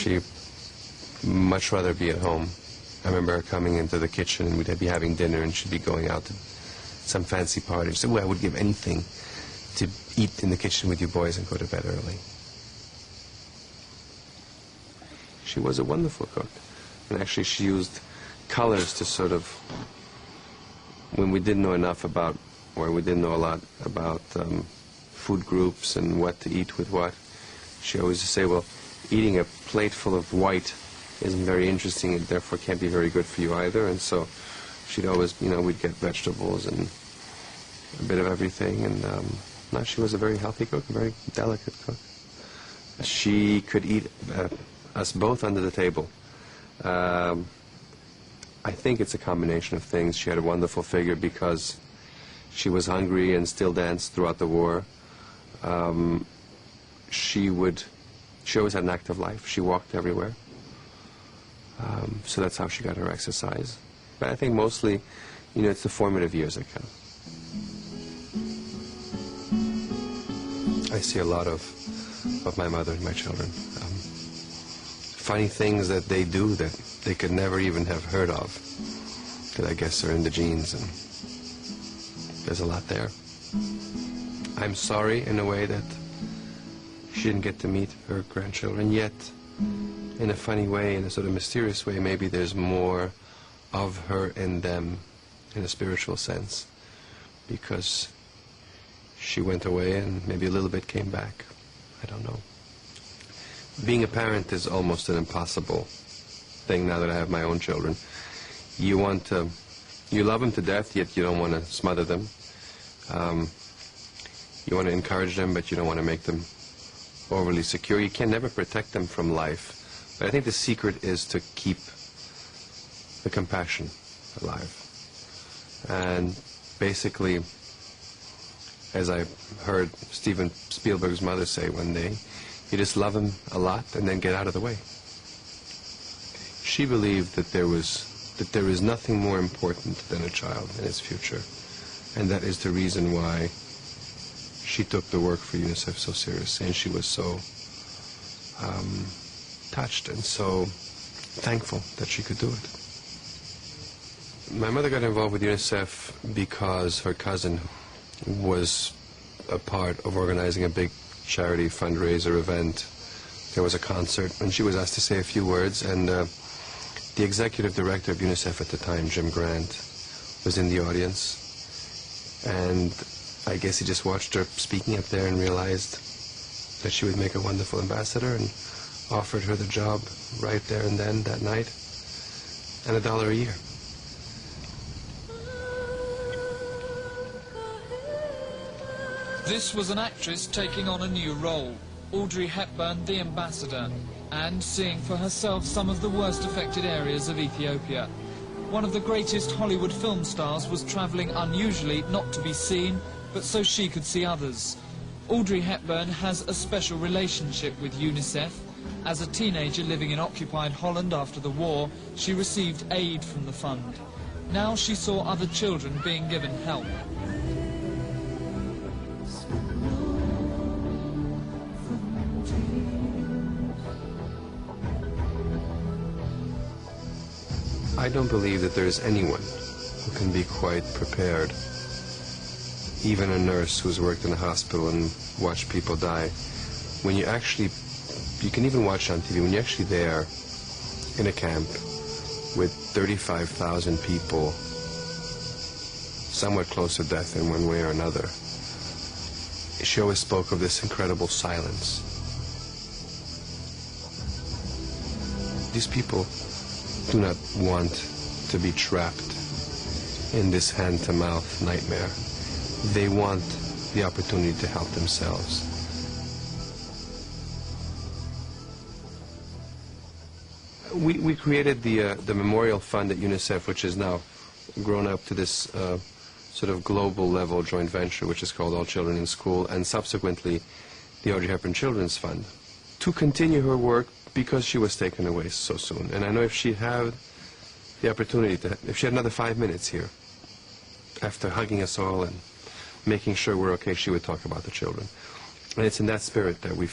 She'd much rather be at home. I remember her coming into the kitchen and we'd be having dinner and she'd be going out to some fancy party. She said, well, I would give anything to eat in the kitchen with you boys and go to bed early. She was a wonderful cook. And actually she used colors to sort of, when we didn't know enough about, or we didn't know a lot about food groups and what to eat with what, she always would say, well, eating a plate full of white isn't very interesting and therefore can't be very good for you either. And so she'd always, you know, we'd get vegetables and a bit of everything. And no, she was a very healthy cook, a very delicate cook. She could eat us both under the table. I think it's a combination of things. She had a wonderful figure because she was hungry and still danced throughout the war. She always had an active life. She walked everywhere. So that's how she got her exercise. But I think mostly, you know, it's the formative years that count. I see a lot of my mother and my children. Funny things that they do that they could never even have heard of, that I guess are in the genes, and there's a lot there. I'm sorry in a way that she didn't get to meet her grandchildren, yet in a funny way, in a sort of mysterious way, maybe there's more of her in them in a spiritual sense, because she went away and maybe a little bit came back. I don't know. Being a parent is almost an impossible thing now that I have my own children. You want to, you love them to death, yet you don't want to smother them. You want to encourage them, but you don't want to make them overly secure. You can never protect them from life. But I think the secret is to keep the compassion alive. And basically, as I heard Steven Spielberg's mother say one day, you just love him a lot and then get out of the way. She believed that there is nothing more important than a child and its future. And that is the reason why she took the work for UNICEF so seriously, and she was so touched and so thankful that she could do it. My mother got involved with UNICEF because her cousin was a part of organizing a big charity fundraiser event. There was a concert, and she was asked to say a few words, and the executive director of UNICEF at the time, Jim Grant, was in the audience, and I guess he just watched her speaking up there and realized that she would make a wonderful ambassador and offered her the job right there and then that night, and $1 a year. This was an actress taking on a new role, Audrey Hepburn, the ambassador, and seeing for herself some of the worst affected areas of Ethiopia. One of the greatest Hollywood film stars was travelling unusually, not to be seen, but so she could see others. Audrey Hepburn has a special relationship with UNICEF. As a teenager living in occupied Holland after the war, she received aid from the fund. Now she saw other children being given help. I don't believe that there is anyone who can be quite prepared, even a nurse who's worked in a hospital and watched people die. When you actually, you can even watch on TV, when you're actually there in a camp with 35,000 people, somewhat close to death in one way or another, she always spoke of this incredible silence. These people do not want to be trapped in this hand-to-mouth nightmare. They want the opportunity to help themselves. We created the Memorial Fund at UNICEF, which is now grown up to this sort of global level joint venture, which is called All Children in School, and subsequently the Audrey Hepburn Children's Fund, to continue her work because she was taken away so soon. And I know if she had the opportunity to, if she had another 5 minutes here, after hugging us all and making sure we're okay, she would talk about the children. And it's in that spirit that we